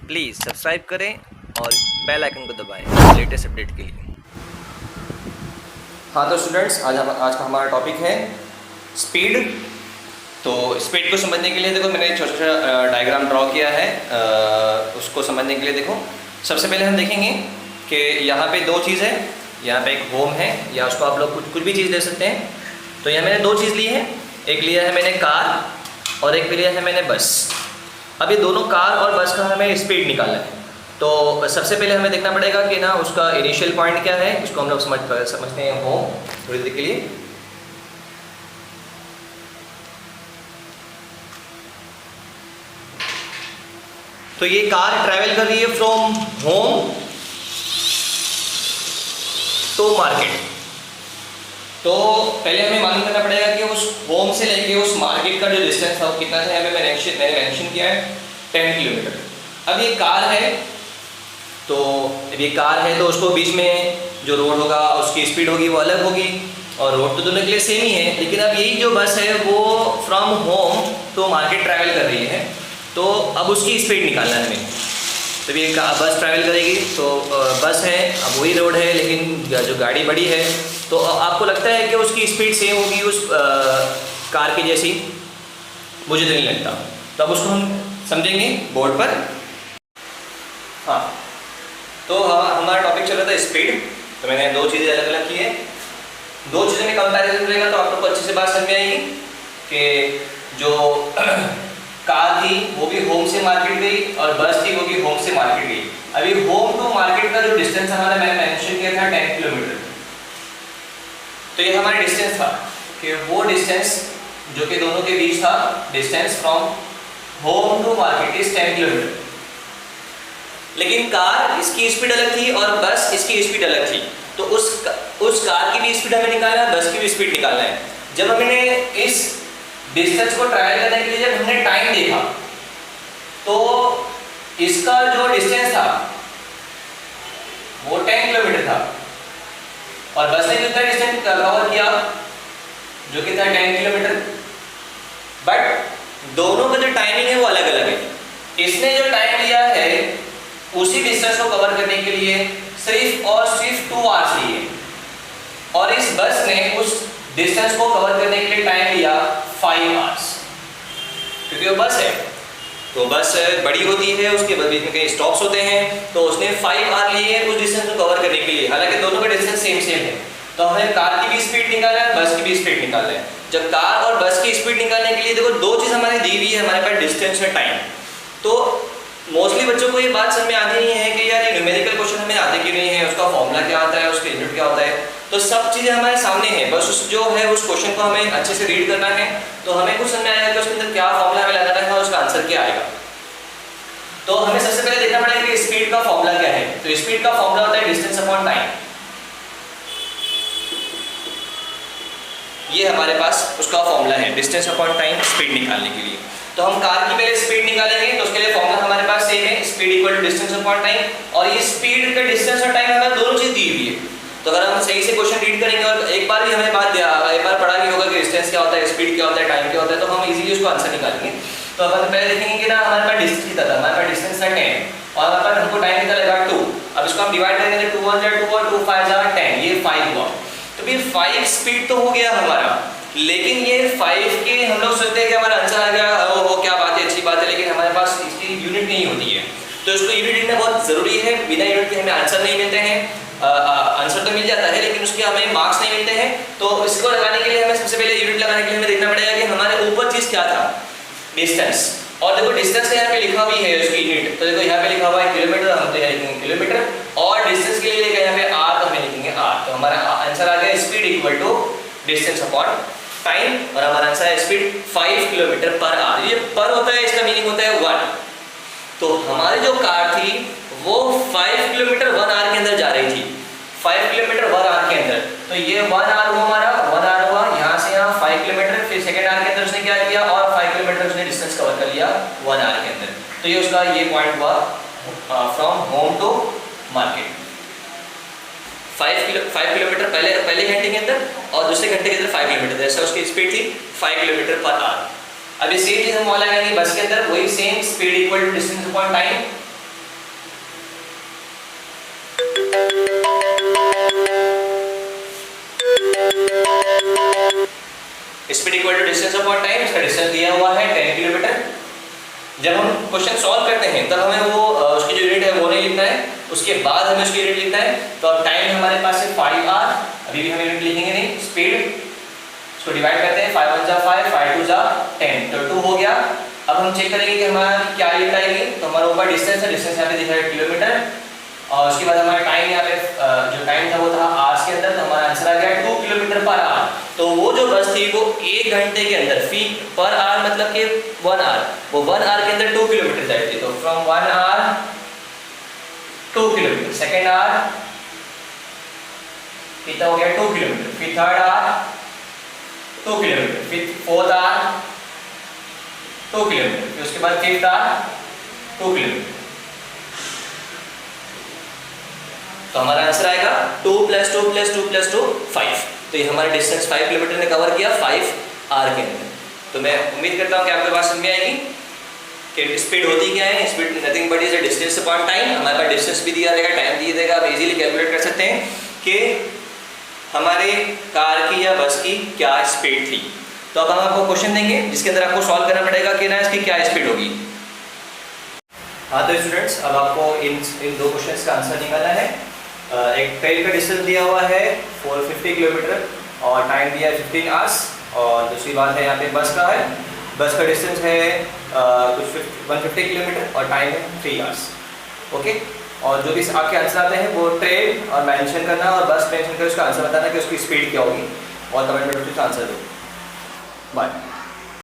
Please subscribe करें और bell icon को दबाएं लेटेस्ट अपडेट के लिए। हाँ तो स्टूडेंट्स, आज का हमारा टॉपिक है स्पीड। तो स्पीड को समझने के लिए देखो मैंने छोटा छोटा डायग्राम ड्रॉ किया है। उसको समझने के लिए देखो, सबसे पहले हम देखेंगे कि यहाँ पे दो चीज़ है। यहाँ पे एक होम है, या उसको आप लोग कुछ भी चीज़ ले सकते हैं। तो यहाँ मैंने दो चीज़ ली है, एक लिया है मैंने कार और एक लिया है मैंने बस। अब ये दोनों कार और बस का हमें स्पीड निकालना है। तो सबसे पहले हमें देखना पड़ेगा कि ना उसका इनिशियल पॉइंट क्या है। इसको हम लोग समझते हैं होम थोड़ी देर के लिए। तो ये कार ट्रैवल कर रही है फ्रॉम होम टू मार्केट। तो पहले हमें मालूम करना पड़ेगा कि उस होम से लेके उस मार्केट का जो डिस्टेंस था वो कितना था। मैंने मेंशन किया है 10 किलोमीटर। अब ये कार है, तो जब ये कार है तो उसको बीच में जो रोड होगा उसकी स्पीड होगी वो अलग होगी, और रोड तो दोनों के लिए सेम ही है। लेकिन अब यही जो बस है वो from home to market travel कर रही है, तो अब उसकी स्पीड निकालना है हमें। जब ये बस ट्रैवल करेगी तो बस है, अब वही रोड है लेकिन जो गाड़ी बड़ी है, तो आपको लगता है कि उसकी स्पीड सेम होगी उस कार की जैसी? मुझे तो नहीं लगता। तो अब उसको हम समझेंगे बोर्ड पर। हाँ, तो हमारा टॉपिक चल रहा था स्पीड। तो मैंने दो चीज़ें अलग अलग की है। दो चीज़ों में कंपैरिजन रहेगा तो आप लोग को अच्छे से बात समझ में आएगी कि जो कार थी वो भी होम से मार्केट गई और बस थी वो भी होम से मार्केट गई। अभी होम टू मार्केट का जो डिस्टेंस हमारा मैंने मेंशन किया था 10 किलोमीटर। तो ये हमारा डिस्टेंस था कि वो डिस्टेंस जो कि दोनों के बीच था, distance from home to market is 10 kilometre. लेकिन कार इसकी स्पीड अलग थी और बस इसकी स्पीड अलग थी। तो उस कार की भी स्पीड हमें निकालना है, बस की भी स्पीड निकालना है। जब हमने इस डिस्टेंस को ट्रैवल करने के लिए जब हमने टाइम देखा तो इसका जो डिस्टेंस था वो 10 किलोमीटर था और बस ने कितना डिस्टेंस कवर किया जो कि था 10 किलोमीटर। बट दोनों का जो टाइमिंग है वो अलग अलग है। इसने जो टाइम लिया है उसी डिस्टेंस को कवर करने के लिए सिर्फ और सिर्फ 2 आवर्स लिए, और इस बस ने उस डिस्टेंस को कवर करने के लिए टाइम लिया 5 आवर्स। क्योंकि वो बस है तो बस बड़ी होती है, उसके बीच में कई स्टॉप्स होते हैं, तो उसने 5 आवर लिए उस डिस्टेंस को कवर करने के लिए। हालांकि दोनों का डिस्टेंस सेम है। तो हमें कार की भी स्पीड निकालना है, बस की भी स्पीड निकालना है। जब कार और बस की स्पीड निकालने के लिए देखो दो चीज़ हमारी दी हुई है हमारे पास, डिस्टेंस और टाइम। तो मोस्टली बच्चों को ये बात समझ में आती नहीं है कि यार ये न्यूमेरिकल क्वेश्चन हमें आते क्यों नहीं है, उसका फॉर्मूला क्या होता है, उसका यूनिट क्या होता है। तो सब चीज़ें हमारे सामने हैं, बस उस जो है उस क्वेश्चन को हमें अच्छे से रीड करना है। तो हमें कुछ समझ में आएगा कि उसके अंदर क्या फॉर्मूला हमें लगाना है और उसका आंसर क्या आएगा। तो हमें सबसे पहले देखना पड़ेगा कि स्पीड का फॉर्मूला क्या है। तो स्पीड का फॉर्मूला होता है डिस्टेंस अपॉन टाइम। ये हमारे पास उसका फॉर्मूला है डिस्टेंस अपॉन टाइम स्पीड निकालने के लिए। तो हम कार की पहले स्पीड निकालेंगे, तो उसके लिए फॉर्मूला हमारे पास सेम है, speed equal to distance upon time. और ये स्पीड का डिस्टेंस और टाइम हमें दोनों चीज दी हुई है। तो अगर हम सही से क्वेश्चन रीड करेंगे और एक बार भी हमें एक बार पढ़ा नहीं होगा कि डिस्टेंस क्या होता है, स्पीड क्या होता है, टाइम क्या होता है, तो हम इजीली उसको आंसर निकालेंगे। तो अपन पहले देखेंगे कि ना हमारे पास डिस्टेंस कितना था। हमारे पास डिस्टेंस था 10 और हमारे पास हमको टाइम कितना लगा 2। अब इसको हम डिवाइड करेंगे तो 2 1 2 और 2 5 10, ये 5 हुआ। तो फिर 5 स्पीड तो हो गया हमारा, लेकिन ये 5 के हम लोग सोचते हैं कि हमारा आंसर आ गया, वो क्या बात है, अच्छी बात है, लेकिन हमारे पास इसकी यूनिट नहीं होती है। तो इसको यूनिट लिखना बहुत ज़रूरी है। बिना यूनिट के हमें आंसर नहीं मिलते हैं। आंसर तो मिल जाता है लेकिन उसके हमें मार्क्स नहीं मिलते हैं। तो इसको लगाने के लिए हमें सबसे पहले यूनिट लगाने के लिए हमें देखना पड़ेगा कि हमारे ऊपर चीज़ क्या था, डिस्टेंस। और देखो डिस्टेंस यहाँ पे लिखा भी है उसकी यूनिट। तो देखो यहाँ पे लिखा हुआ है किलोमीटर, हम तो यहाँ लिखेंगे किलोमीटर, और डिस्टेंस के लिए लेकर यहाँ पे आर, तो हमें लिखेंगे आर। तो हमारा आंसर आ गया speed equal to distance upon time, और हमारा आंसर है स्पीड 5 किलोमीटर पर आवर। ये पर होता है, इसका मीनिंग होता है 1। तो हमारी जो कार थी वो 5 किलोमीटर 1 आवर के अंदर जा रही थी, 5 किलोमीटर 1 आवर के अंदर। तो ये 1 आवर हुआ हमारा, 1 आवर हुआ यहाँ से यहाँ 5 किलोमीटर, फिर सेकेंड आवर के अंदर उसने क्या किया और 5 किलोमीटर उसने डिस्टेंस कवर कर लिया 1 आवर के अंदर। तो ये उसका ये पॉइंट हुआ from home to market. 5 kilometre पहले घंटे के अंदर और दूसरे घंटे के अंदर 5 किलोमीटर, जैसे उसकी स्पीड थी 5 किलोमीटर पर आवर। अभी सेम चीज हम वहाँ लगाएंगे बस के अंदर, वही same speed equal to distance upon time. Distance upon time, इसका डिस्टेंस दिया हुआ है 10 किलोमीटर। जब हम क्वेश्चन सॉल्व करते हैं तब हमें वो उसकी जो यूनिट है वो नहीं लिखना है, उसके बाद हमें उसकी यूनिट लिखना है। तो अब टाइम हमारे पास है 5r, अभी भी हम यूनिट लिखेंगे नहीं, स्पीड इसको डिवाइड करते हैं, 5 1 जा 5, 5 2 जा 10, तो 2 हो गया। अब हम चेक करेंगे कि हमारा क्या यूनिट आएगी। तो हमारा ऊपर डिस्टेंस है, डिस्टेंस यहाँ पे दिखा है किलोमीटर, और उसके बाद हमारा टाइम यहाँ पे जो टाइम था वो था आवर्स के अंदर, तो हमारा आंसर आ गया 2 किलोमीटर पर आवर। तो वो जो बस थी वो 1 घंटे के अंदर, फी पर आवर मतलब कि 1 आवर, वो 1 आवर के अंदर 2 किलोमीटर जाती थी। तो from 1 hour 2 kilometre, second hour कितना हो गया 2 किलोमीटर, फिर थर्ड आवर 2 किलोमीटर, फिर फोर्थ आवर 2 किलोमीटर, फिर उसके बाद फिफ्थ आवर 2 किलोमीटर। तो हमारा आंसर आएगा 2 + 2 + 2 + 2 5। तो ये हमारा डिस्टेंस 5 किलोमीटर ने कवर किया 5 आवर के अंदर। तो मैं उम्मीद करता हूँ कि आपके पास समझ में आएगी कि स्पीड होती क्या है। Speed nothing but is a distance upon time. हमारे पास डिस्टेंस भी दिया रहेगा, टाइम दिया रहेगा, आप इजीली कैलकुलेट कर सकते हैं कि हमारे कार की या बस की क्या स्पीड थी। तो अब हम आपको क्वेश्चन देंगे जिसके अंदर आपको सॉल्व करना पड़ेगा कि ना इसकी क्या स्पीड होगी। हाँ तो स्टूडेंट्स, अब आपको इन दो क्वेश्चंस का आंसर निकालना है। एक ट्रेन का डिस्टेंस दिया हुआ है 450 किलोमीटर और टाइम दिया है 15 आवर्स, और दूसरी बात है यहाँ पे बस का है, बस का डिस्टेंस है कुछ 150 किलोमीटर और टाइम है 3 आवर्स। ओके, और जो भी आपके आंसर आते हैं वो ट्रेन और मेंशन करना और बस मेंशन कर उसका आंसर बताना कि उसकी स्पीड क्या होगी, और कमेंट में उसका आंसर दो। बाय।